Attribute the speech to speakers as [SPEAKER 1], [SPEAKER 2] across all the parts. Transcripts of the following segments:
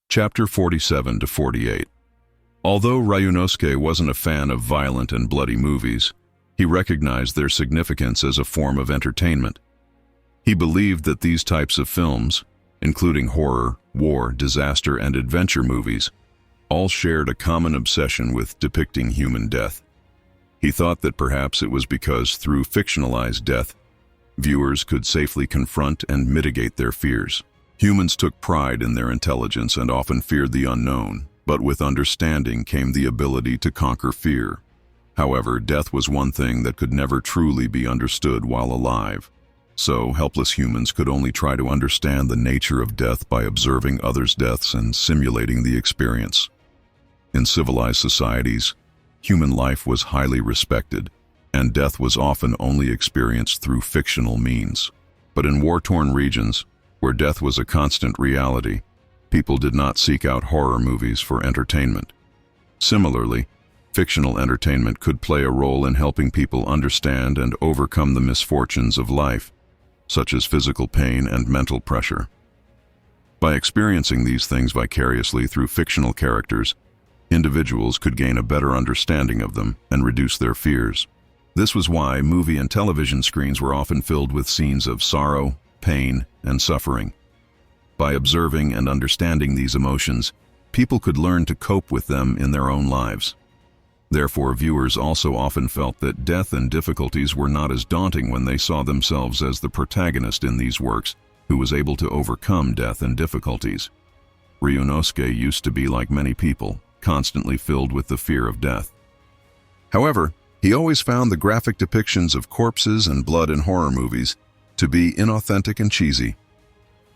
[SPEAKER 1] Chapter 47 to 48. Although Ryunosuke wasn't a fan of violent and bloody movies, he recognized their significance as a form of entertainment. He believed that these types of films, including horror, war, disaster, and adventure movies, all shared a common obsession with depicting human death. He thought that perhaps it was because through fictionalized death, viewers could safely confront and mitigate their fears. Humans took pride in their intelligence and often feared the unknown, but with understanding came the ability to conquer fear. However, death was one thing that could never truly be understood while alive. So, helpless humans could only try to understand the nature of death by observing others' deaths and simulating the experience. In civilized societies, human life was highly respected, and death was often only experienced through fictional means. But in war-torn regions, where death was a constant reality, people did not seek out horror movies for entertainment. Similarly, fictional entertainment could play a role in helping people understand and overcome the misfortunes of life, such as physical pain and mental pressure. By experiencing these things vicariously through fictional characters, individuals could gain a better understanding of them and reduce their fears. This was why movie and television screens were often filled with scenes of sorrow, pain, and suffering. By observing and understanding these emotions, people could learn to cope with them in their own lives. Therefore, viewers also often felt that death and difficulties were not as daunting when they saw themselves as the protagonist in these works, who was able to overcome death and difficulties. Ryunosuke used to be like many people, constantly filled with the fear of death. However, he always found the graphic depictions of corpses and blood in horror movies to be inauthentic and cheesy.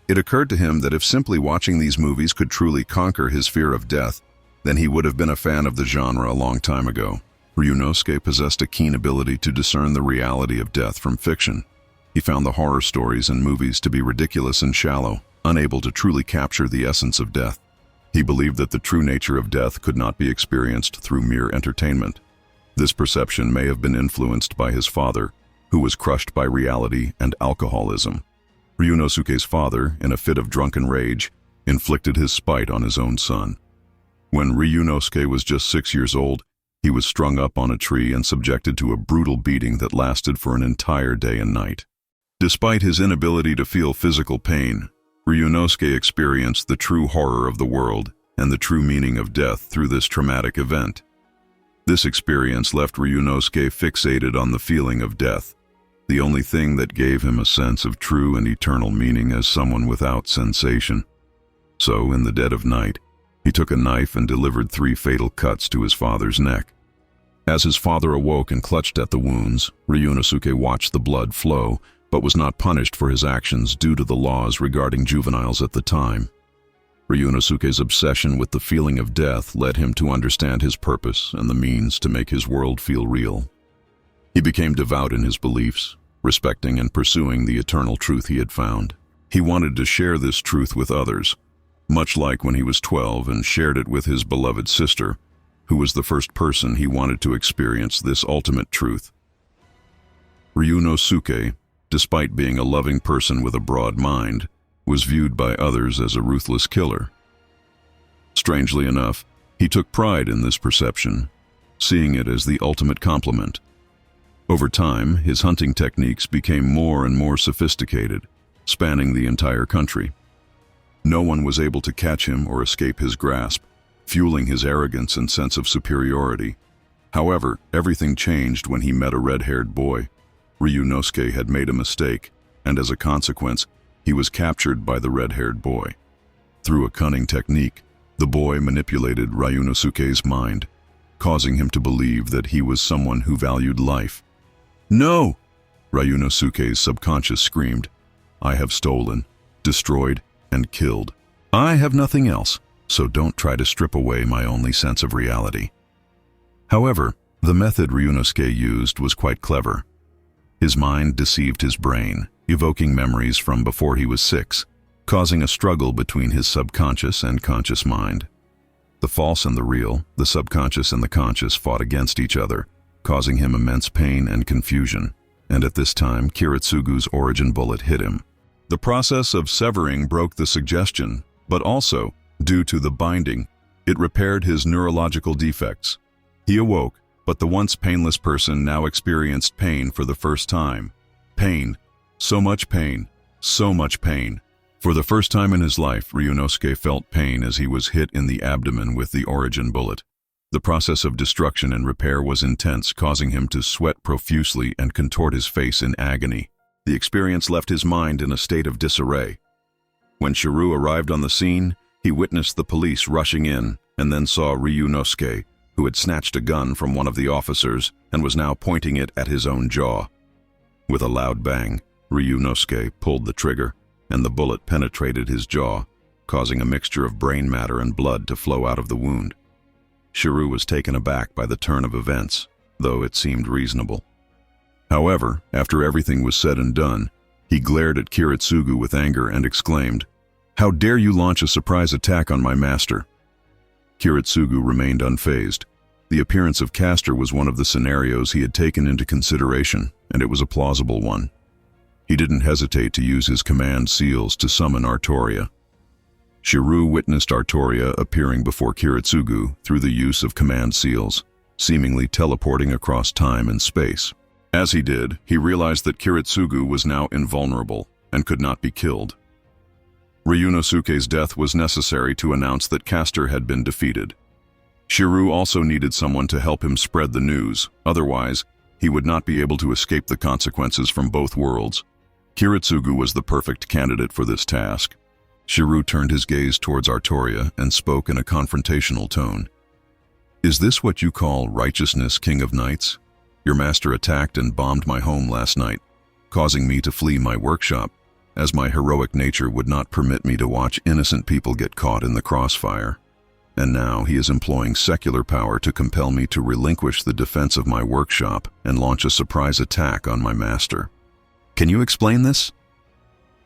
[SPEAKER 1] It occurred to him that if simply watching these movies could truly conquer his fear of death, then he would have been a fan of the genre a long time ago. Ryunosuke possessed a keen ability to discern the reality of death from fiction. He found the horror stories and movies to be ridiculous and shallow, unable to truly capture the essence of death. He believed that the true nature of death could not be experienced through mere entertainment. This perception may have been influenced by his father, who was crushed by reality and alcoholism. Ryunosuke's father, in a fit of drunken rage, inflicted his spite on his own son. When Ryunosuke was just 6 years old, he was strung up on a tree and subjected to a brutal beating that lasted for an entire day and night. Despite his inability to feel physical pain, Ryunosuke experienced the true horror of the world and the true meaning of death through this traumatic event. This experience left Ryunosuke fixated on the feeling of death, the only thing that gave him a sense of true and eternal meaning as someone without sensation. So, in the dead of night, he took a knife and delivered 3 fatal cuts to his father's neck. As his father awoke and clutched at the wounds, Ryunosuke watched the blood flow, but was not punished for his actions due to the laws regarding juveniles at the time. Ryunosuke's obsession with the feeling of death led him to understand his purpose and the means to make his world feel real. He became devout in his beliefs, respecting and pursuing the eternal truth he had found. He wanted to share this truth with others, much like when he was 12 and shared it with his beloved sister, who was the first person he wanted to experience this ultimate truth. Ryunosuke, despite being a loving person with a broad mind, was viewed by others as a ruthless killer. Strangely enough, he took pride in this perception, seeing it as the ultimate compliment. Over time, his hunting techniques became more and more sophisticated, spanning the entire country. No one was able to catch him or escape his grasp, fueling his arrogance and sense of superiority. However, everything changed when he met a red-haired boy. Ryunosuke had made a mistake, and as a consequence, he was captured by the red-haired boy. Through a cunning technique, the boy manipulated Ryunosuke's mind, causing him to believe that he was someone who valued life. "No!" Ryunosuke's subconscious screamed. "I have stolen, destroyed, and killed. I have nothing else, so don't try to strip away my only sense of reality." However, the method Ryunosuke used was quite clever. His mind deceived his brain, evoking memories from before he was 6, causing a struggle between his subconscious and conscious mind. The false and the real, the subconscious and the conscious fought against each other, causing him immense pain and confusion, and at this time Kiritsugu's origin bullet hit him. The process of severing broke the suggestion, but also Due to the binding, it repaired his neurological defects. He awoke, but the once painless person now experienced pain for the first time. Pain. So much pain. So much pain. For the first time in his life, Ryunosuke felt pain as he was hit in the abdomen with the origin bullet. The process of destruction and repair was intense, causing him to sweat profusely and contort his face in agony. The experience left his mind in a state of disarray. When Shirou arrived on the scene, he witnessed the police rushing in and then saw Ryunosuke, who had snatched a gun from one of the officers and was now pointing it at his own jaw. With a loud bang, Ryunosuke pulled the trigger, and the bullet penetrated his jaw, causing a mixture of brain matter and blood to flow out of the wound. Shirou was taken aback by the turn of events, though it seemed reasonable. However, after everything was said and done, he glared at Kiritsugu with anger and exclaimed, "How dare you launch a surprise attack on my master?" Kiritsugu remained unfazed. The appearance of Castor was one of the scenarios he had taken into consideration, and it was a plausible one. He didn't hesitate to use his command seals to summon Artoria. Shirou witnessed Artoria appearing before Kiritsugu through the use of command seals, seemingly teleporting across time and space. As he did, he realized that Kiritsugu was now invulnerable and could not be killed. Ryunosuke's death was necessary to announce that Castor had been defeated. Shirou also needed someone to help him spread the news, otherwise, he would not be able to escape the consequences from both worlds. Kiritsugu was the perfect candidate for this task. Shirou turned his gaze towards Artoria and spoke in a confrontational tone. "Is this what you call righteousness, King of Knights? Your master attacked and bombed my home last night, causing me to flee my workshop, as my heroic nature would not permit me to watch innocent people get caught in the crossfire. And now he is employing secular power to compel me to relinquish the defense of my workshop and launch a surprise attack on my master. Can you explain this?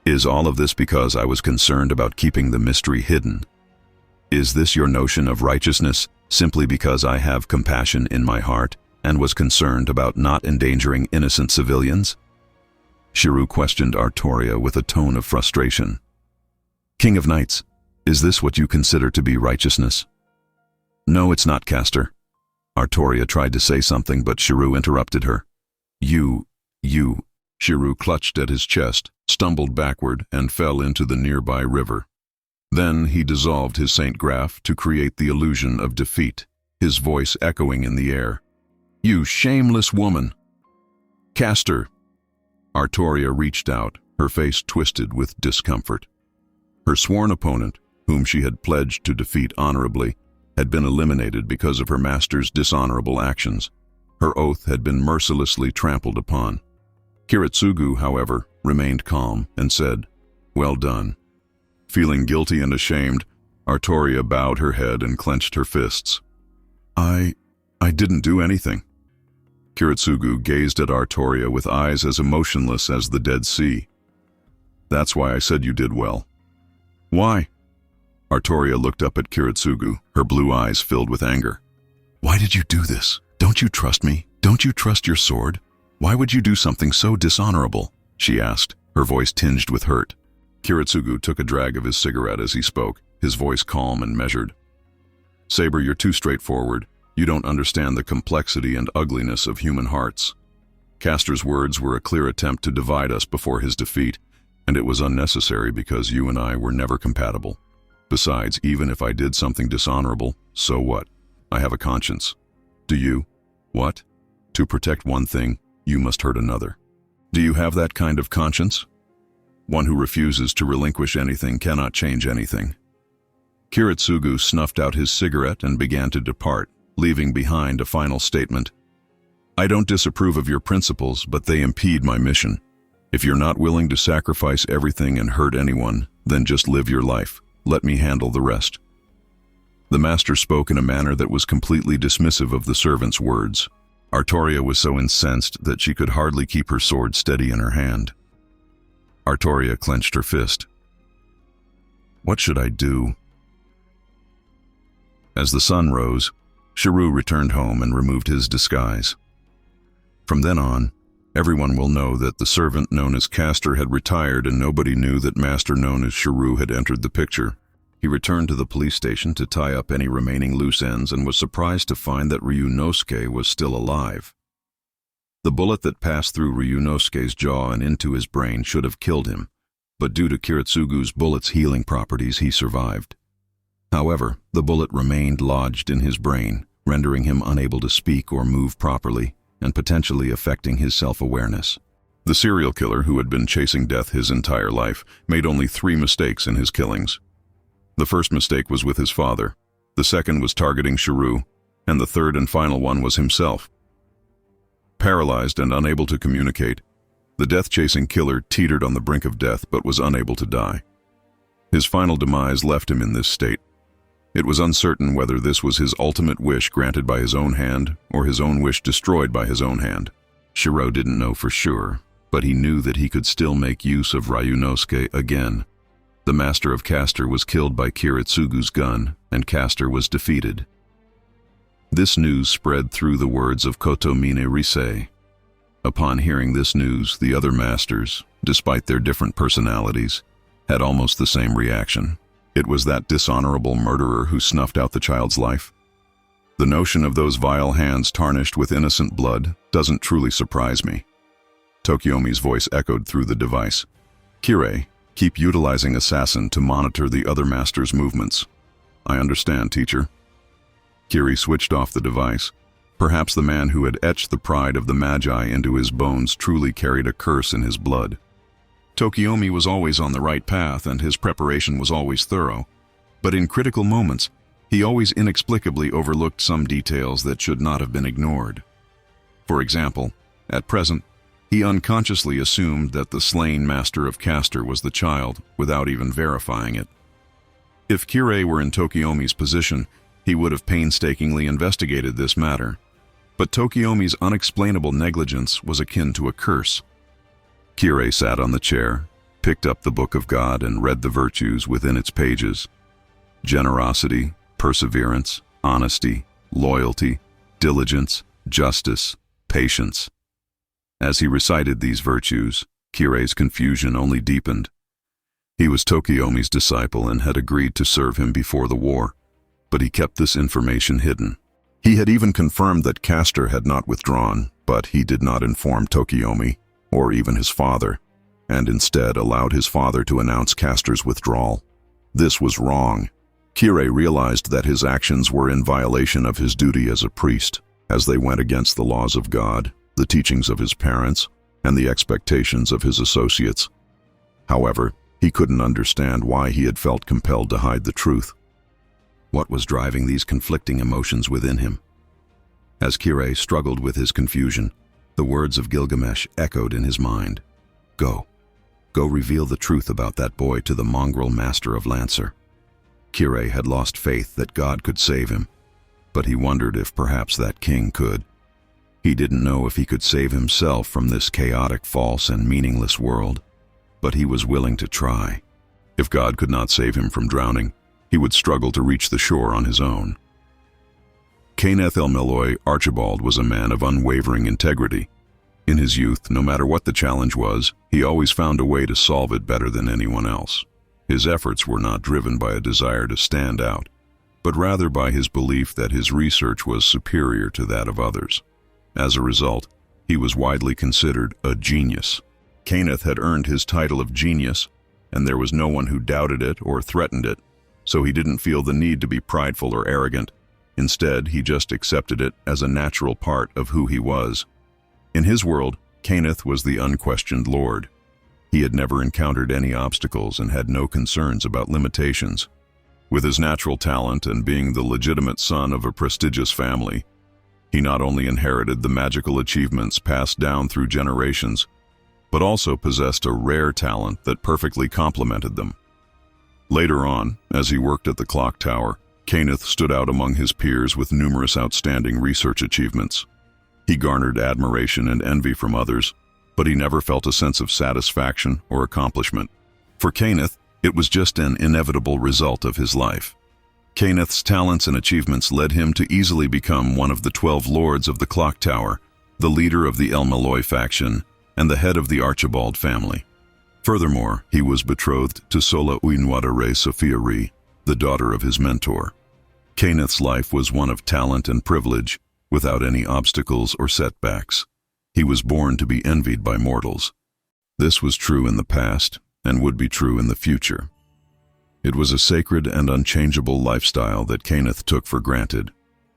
[SPEAKER 1] Is all of this because I was concerned about keeping the mystery hidden? Is this your notion of righteousness simply because I have compassion in my heart and was concerned about not endangering innocent civilians?" Shirou questioned Artoria with a tone of frustration. "King of Knights, is this what you consider to be righteousness?" "No, it's not, Castor." Artoria tried to say something, but Shirou interrupted her. You... Shirou clutched at his chest, stumbled backward, and fell into the nearby river. Then he dissolved his Saint Graph to create the illusion of defeat, his voice echoing in the air. "You shameless woman!" "Castor!" Artoria reached out, her face twisted with discomfort. Her sworn opponent, whom she had pledged to defeat honorably, had been eliminated because of her master's dishonorable actions. Her oath had been mercilessly trampled upon. Kiritsugu, however, remained calm and said, "Well done." Feeling guilty and ashamed, Artoria bowed her head and clenched her fists. I didn't do anything." Kiritsugu gazed at Artoria with eyes as emotionless as the Dead Sea. "That's why I said you did well." "Why?" Artoria looked up at Kiritsugu, her blue eyes filled with anger. "Why did you do this? Don't you trust me? Don't you trust your sword? Why would you do something so dishonorable?" she asked, her voice tinged with hurt. Kiritsugu took a drag of his cigarette as he spoke, his voice calm and measured. "Saber, you're too straightforward. You don't understand the complexity and ugliness of human hearts." Castor's words were a clear attempt to divide us before his defeat, and it was unnecessary because you and I were never compatible. Besides, even if I did something dishonorable, so what? I have a conscience. Do you? What? To protect one thing, you must hurt another. Do you have that kind of conscience? One who refuses to relinquish anything cannot change anything. Kiritsugu snuffed out his cigarette and began to depart, leaving behind a final statement. "I don't disapprove of your principles, but they impede my mission. If you're not willing to sacrifice everything and hurt anyone, then just live your life. Let me handle the rest." The master spoke in a manner that was completely dismissive of the servant's words. Artoria was so incensed that she could hardly keep her sword steady in her hand. Artoria clenched her fist. "What should I do?" As the sun rose, Shirou returned home and removed his disguise. From then on, everyone will know that the servant known as Castor had retired and nobody knew that master known as Shirou had entered the picture. He returned to the police station to tie up any remaining loose ends and was surprised to find that Ryunosuke was still alive. The bullet that passed through Ryunosuke's jaw and into his brain should have killed him, but due to Kiritsugu's bullet's healing properties, he survived. However, the bullet remained lodged in his brain, rendering him unable to speak or move properly, and potentially affecting his self-awareness. The serial killer, who had been chasing death his entire life, made only 3 mistakes in his killings. The first mistake was with his father, the second was targeting Shirou, and the third and final one was himself. Paralyzed and unable to communicate, the death-chasing killer teetered on the brink of death but was unable to die. His final demise left him in this state. It was uncertain whether this was his ultimate wish granted by his own hand or his own wish destroyed by his own hand. Shirou didn't know for sure, but he knew that he could still make use of Ryunosuke again. The master of Caster was killed by Kiritsugu's gun, and Caster was defeated. This news spread through the words of Kotomine Risei. Upon hearing this news, the other masters, despite their different personalities, had almost the same reaction. It was that dishonorable murderer who snuffed out the child's life. The notion of those vile hands tarnished with innocent blood doesn't truly surprise me. Tokiomi's voice echoed through the device. Kirei, keep utilizing Assassin to monitor the other master's movements. I understand, teacher. Kiri switched off the device. Perhaps the man who had etched the pride of the Magi into his bones truly carried a curse in his blood. Tokiomi was always on the right path and his preparation was always thorough, but in critical moments, he always inexplicably overlooked some details that should not have been ignored. For example, at present, he unconsciously assumed that the slain master of Caster was the child without even verifying it. If Kirei were in Tokiomi's position, he would have painstakingly investigated this matter, but Tokiomi's unexplainable negligence was akin to a curse. Kirei sat on the chair, picked up the Book of God and read the virtues within its pages. Generosity, perseverance, honesty, loyalty, diligence, justice, patience. As he recited these virtues, Kirei's confusion only deepened. He was Tokiomi's disciple and had agreed to serve him before the war, but he kept this information hidden. He had even confirmed that Caster had not withdrawn, but he did not inform Tokiomi, or even his father, and instead allowed his father to announce Caster's withdrawal. This was wrong. Kirei realized that his actions were in violation of his duty as a priest, as they went against the laws of God, the teachings of his parents, and the expectations of his associates. However, he couldn't understand why he had felt compelled to hide the truth. What was driving these conflicting emotions within him? As Kirei struggled with his confusion, the words of Gilgamesh echoed in his mind. Go reveal the truth about that boy to the mongrel master of Lancer. Kirei had lost faith that God could save him, but he wondered if perhaps that king could. He didn't know if he could save himself from this chaotic, false, and meaningless world, but he was willing to try. If God could not save him from drowning, he would struggle to reach the shore on his own. Kenneth Elmeloy Archibald was a man of unwavering integrity. In his youth, no matter what the challenge was, he always found a way to solve it better than anyone else. His efforts were not driven by a desire to stand out, but rather by his belief that his research was superior to that of others. As a result, he was widely considered a genius. Kenneth had earned his title of genius, and there was no one who doubted it or threatened it, so he didn't feel the need to be prideful or arrogant. Instead, he just accepted it as a natural part of who he was. In his world, Kenneth was the unquestioned lord. He had never encountered any obstacles and had no concerns about limitations. With his natural talent and being the legitimate son of a prestigious family, he not only inherited the magical achievements passed down through generations, but also possessed a rare talent that perfectly complemented them. Later on, as he worked at the clock tower, Kenneth stood out among his peers with numerous outstanding research achievements. He garnered admiration and envy from others, but he never felt a sense of satisfaction or accomplishment. For Kenneth, it was just an inevitable result of his life. Kenneth's talents and achievements led him to easily become one of the 12 lords of the clock tower, the leader of the Elmeloy faction, and the head of the Archibald family. Furthermore, he was betrothed to Sola Uinwadare Sophia Ri, the daughter of his mentor. Kenneth's life was one of talent and privilege, without any obstacles or setbacks. He was born to be envied by mortals. This was true in the past, and would be true in the future. It was a sacred and unchangeable lifestyle that Kenneth took for granted.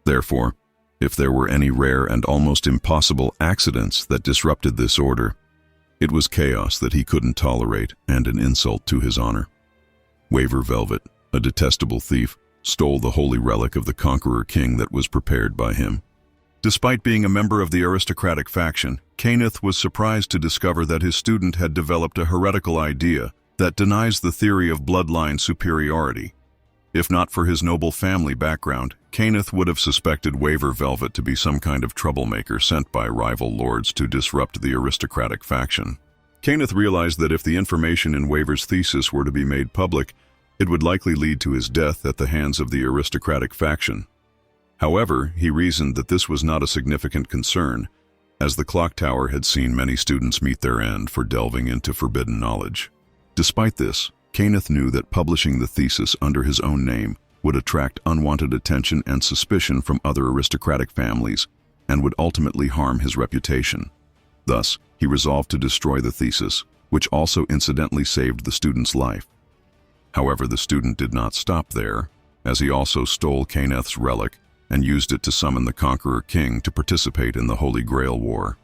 [SPEAKER 1] Therefore, if there were any rare and almost impossible accidents that disrupted this order, it was chaos that he couldn't tolerate and an insult to his honor. Waver Velvet, a detestable thief, stole the holy relic of the conqueror king that was prepared by him. Despite being a member of the aristocratic faction, Kenneth was surprised to discover that his student had developed a heretical idea that denies the theory of bloodline superiority. If not for his noble family background, Kenneth would have suspected Waver Velvet to be some kind of troublemaker sent by rival lords to disrupt the aristocratic faction. Kenneth realized that if the information in Waver's thesis were to be made public, it would likely lead to his death at the hands of the aristocratic faction. However, he reasoned that this was not a significant concern, as the clock tower had seen many students meet their end for delving into forbidden knowledge. Despite this, Kenneth knew that publishing the thesis under his own name would attract unwanted attention and suspicion from other aristocratic families and would ultimately harm his reputation. Thus, he resolved to destroy the thesis, which also incidentally saved the student's life. However, the student did not stop there, as he also stole Kenneth's relic and used it to summon the Conqueror King to participate in the Holy Grail War.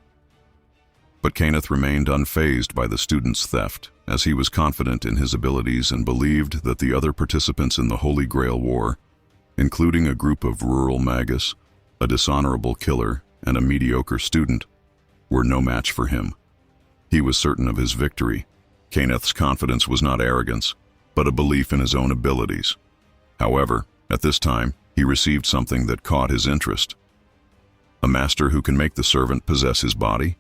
[SPEAKER 1] But Kenneth remained unfazed by the student's theft, as he was confident in his abilities and believed that the other participants in the Holy Grail War, including a group of rural magus, a dishonorable killer, and a mediocre student, were no match for him. He was certain of his victory. Kenneth's confidence was not arrogance, but a belief in his own abilities. However, at this time, he received something that caught his interest. A master who can make the servant possess his body?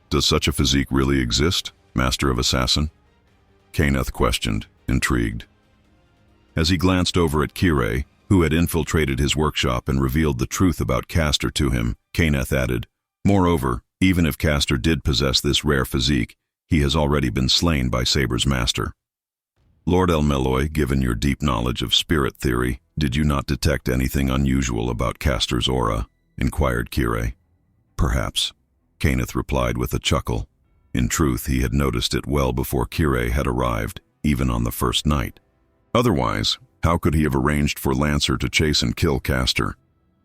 [SPEAKER 1] Does such a physique really exist, Master of Assassin? Kenneth questioned, intrigued. As he glanced over at Kirei, who had infiltrated his workshop and revealed the truth about Castor to him, Kenneth added, "Moreover, even if Castor did possess this rare physique, he has already been slain by Saber's master." Lord Elmeloy, given your deep knowledge of spirit theory, did you not detect anything unusual about Castor's aura? Inquired Kirei. Perhaps, Kenneth replied with a chuckle. In truth, he had noticed it well before Kirei had arrived, even on the first night. Otherwise, how could he have arranged for Lancer to chase and kill Castor?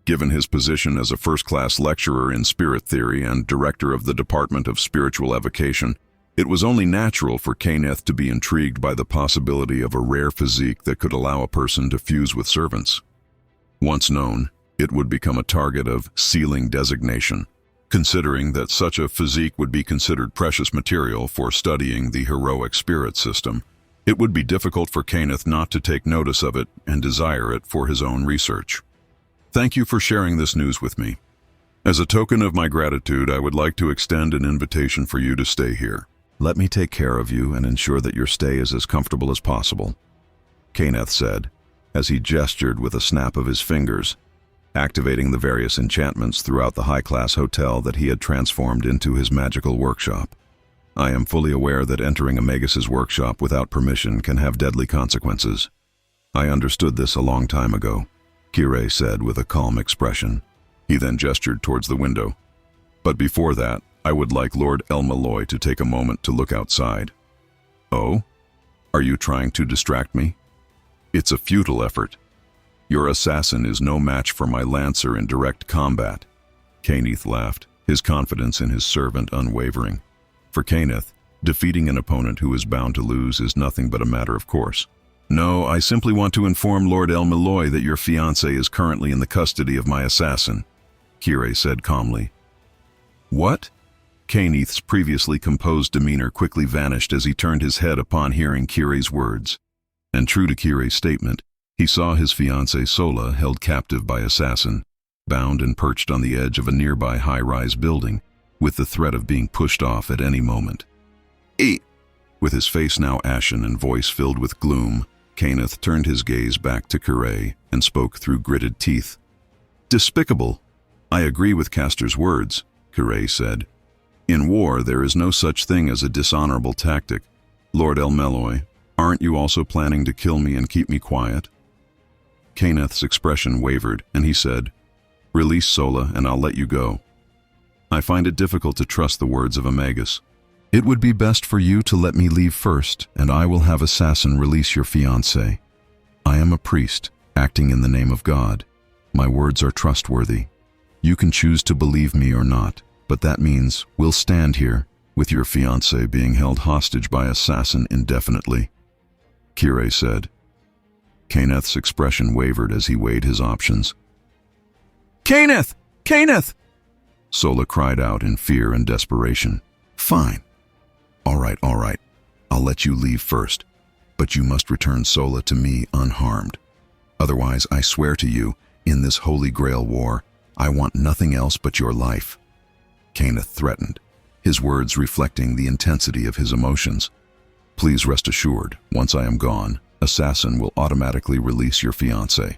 [SPEAKER 1] Given his position as a first-class lecturer in spirit theory and director of the Department of Spiritual Evocation, it was only natural for Kenneth to be intrigued by the possibility of a rare physique that could allow a person to fuse with servants. Once known, it would become a target of sealing designation. Considering that such a physique would be considered precious material for studying the heroic spirit system, it would be difficult for Kenneth not to take notice of it and desire it for his own research. Thank you for sharing this news with me. As a token of my gratitude, I would like to extend an invitation for you to stay here. Let me take care of you and ensure that your stay is as comfortable as possible, Kenneth said, as he gestured with a snap of his fingers, activating the various enchantments throughout the high-class hotel that he had transformed into his magical workshop. I am fully aware that entering a Magus's workshop without permission can have deadly consequences. I understood this a long time ago, Kirei said with a calm expression. He then gestured towards the window. But before that, I would like Lord Elmeloy to take a moment to look outside. Oh? Are you trying to distract me? It's a futile effort. Your assassin is no match for my lancer in direct combat. Kenneth laughed, his confidence in his servant unwavering. For Kenneth, defeating an opponent who is bound to lose is nothing but a matter of course. No, I simply want to inform Lord Elmeloy that your fiancé is currently in the custody of my assassin, Kirei said calmly. What? Kenneth's previously composed demeanor quickly vanished as he turned his head upon hearing Kirei's words. And true to Kirei's statement, he saw his fiancée Sola held captive by assassin, bound and perched on the edge of a nearby high-rise building, with the threat of being pushed off at any moment. With his face now ashen and voice filled with gloom, Kenneth turned his gaze back to Kirei and spoke through gritted teeth. Despicable. I agree with Castor's words, Kirei said. In war, there is no such thing as a dishonorable tactic. Lord Elmeloy, aren't you also planning to kill me and keep me quiet? Kenneth's expression wavered, and he said, "Release Sola and I'll let you go." I find it difficult to trust the words of a magus. It would be best for you to let me leave first, and I will have Assassin release your fiancé. I am a priest, acting in the name of God. My words are trustworthy. You can choose to believe me or not, but that means we'll stand here, with your fiancé being held hostage by Assassin indefinitely, Kirei said. Kenneth's expression wavered as he weighed his options. "Kenneth! Kenneth!" Sola cried out in fear and desperation. "Fine. All right. I'll let you leave first, but you must return Sola to me unharmed. Otherwise, I swear to you, in this Holy Grail War, I want nothing else but your life," Kenneth threatened, his words reflecting the intensity of his emotions. "Please rest assured, once I am gone, Assassin will automatically release your fiancé.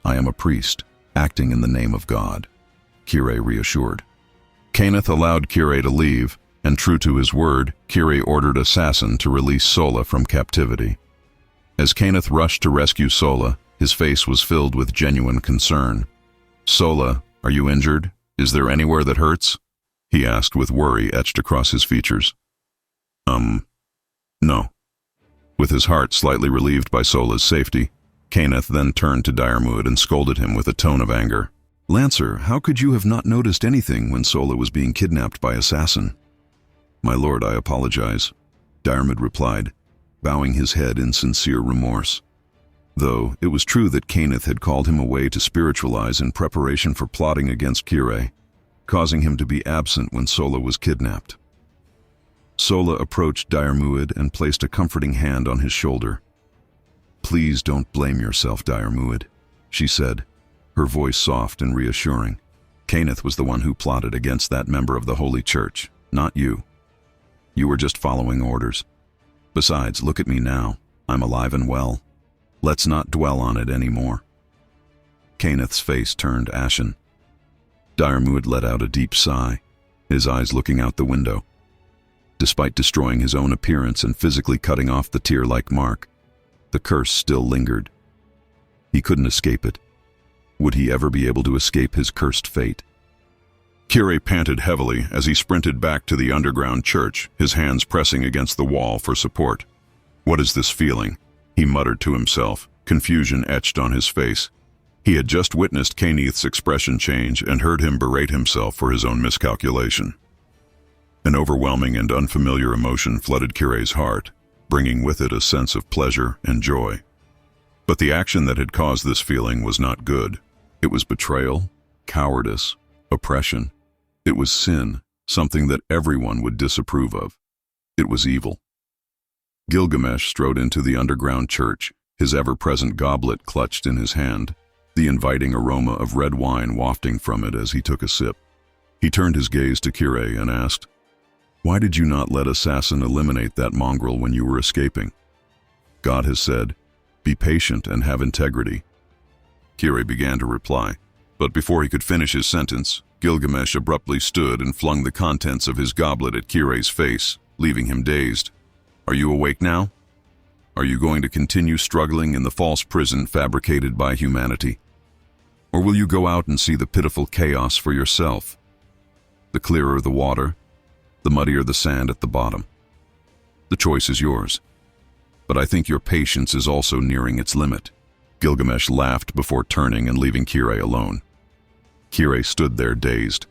[SPEAKER 1] I am a priest, acting in the name of God," Kirei reassured. Kenneth allowed Kirei to leave, and true to his word, Kirei ordered Assassin to release Sola from captivity. As Kenneth rushed to rescue Sola, his face was filled with genuine concern. "Sola, are you injured? Is there anywhere that hurts?" he asked with worry etched across his features. No." With his heart slightly relieved by Sola's safety, Kenneth then turned to Diarmuid and scolded him with a tone of anger. "Lancer, how could you have not noticed anything when Sola was being kidnapped by Assassin?" "My lord, I apologize," Diarmuid replied, bowing his head in sincere remorse. Though it was true that Kenneth had called him away to spiritualize in preparation for plotting against Kirei, causing him to be absent when Sola was kidnapped. Sola approached Diarmuid and placed a comforting hand on his shoulder. "Please don't blame yourself, Diarmuid," she said, her voice soft and reassuring. "Kenneth was the one who plotted against that member of the Holy Church, not you. You were just following orders. Besides, look at me now. I'm alive and well. Let's not dwell on it anymore." Kenneth's face turned ashen. Diarmuid let out a deep sigh, his eyes looking out the window. Despite destroying his own appearance and physically cutting off the tear-like mark, the curse still lingered. He couldn't escape it. Would he ever be able to escape his cursed fate? Kirei panted heavily as he sprinted back to the underground church, his hands pressing against the wall for support. "What is this feeling?" he muttered to himself, confusion etched on his face. He had just witnessed Kenneth's expression change and heard him berate himself for his own miscalculation. An overwhelming and unfamiliar emotion flooded Kirei's heart, bringing with it a sense of pleasure and joy. But the action that had caused this feeling was not good. It was betrayal, cowardice, oppression. It was sin, something that everyone would disapprove of. It was evil. Gilgamesh strode into the underground church, his ever-present goblet clutched in his hand, the inviting aroma of red wine wafting from it as he took a sip. He turned his gaze to Kirei and asked, "Why did you not let Assassin eliminate that mongrel when you were escaping? God has said, be patient and have integrity." Kirei began to reply, but before he could finish his sentence, Gilgamesh abruptly stood and flung the contents of his goblet at Kirei's face, leaving him dazed. "Are you awake now? Are you going to continue struggling in the false prison fabricated by humanity? Or will you go out and see the pitiful chaos for yourself? The clearer the water, the muddier the sand at the bottom. The choice is yours. But I think your patience is also nearing its limit." Gilgamesh laughed before turning and leaving Kirei alone. Kirei stood there dazed,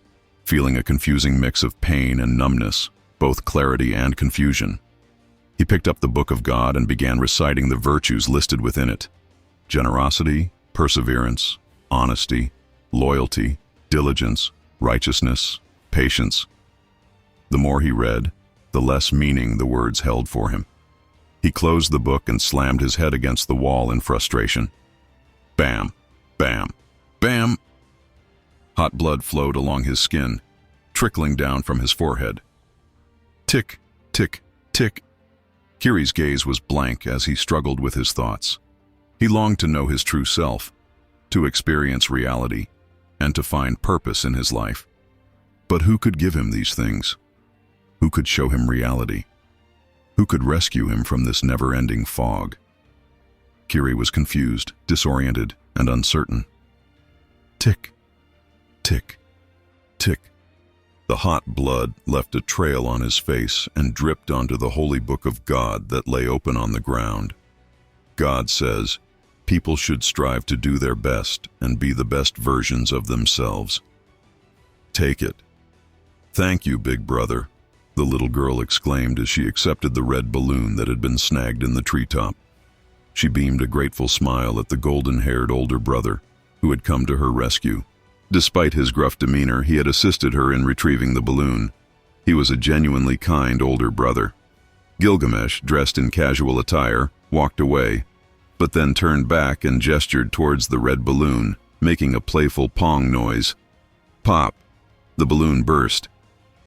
[SPEAKER 1] feeling a confusing mix of pain and numbness, both clarity and confusion. He picked up the Book of God and began reciting the virtues listed within it: generosity, perseverance, honesty, loyalty, diligence, righteousness, patience. The more he read, the less meaning the words held for him. He closed the book and slammed his head against the wall in frustration. Bam, bam, bam! Hot blood flowed along his skin, trickling down from his forehead. Tick, tick, tick. Kirei's gaze was blank as he struggled with his thoughts. He longed to know his true self, to experience reality, and to find purpose in his life. But who could give him these things? Who could show him reality? Who could rescue him from this never-ending fog? Kirei was confused, disoriented, and uncertain. Tick, tick, tick. The hot blood left a trail on his face and dripped onto the holy book of God that lay open on the ground. God says, people should strive to do their best and be the best versions of themselves. Take it. Thank you, big brother, the little girl exclaimed as she accepted the red balloon that had been snagged in the treetop. She beamed a grateful smile at the golden-haired older brother, who had come to her rescue. Despite his gruff demeanor, he had assisted her in retrieving the balloon. He was a genuinely kind older brother. Gilgamesh, dressed in casual attire, walked away, but then turned back and gestured towards the red balloon, making a playful pong noise. Pop! The balloon burst,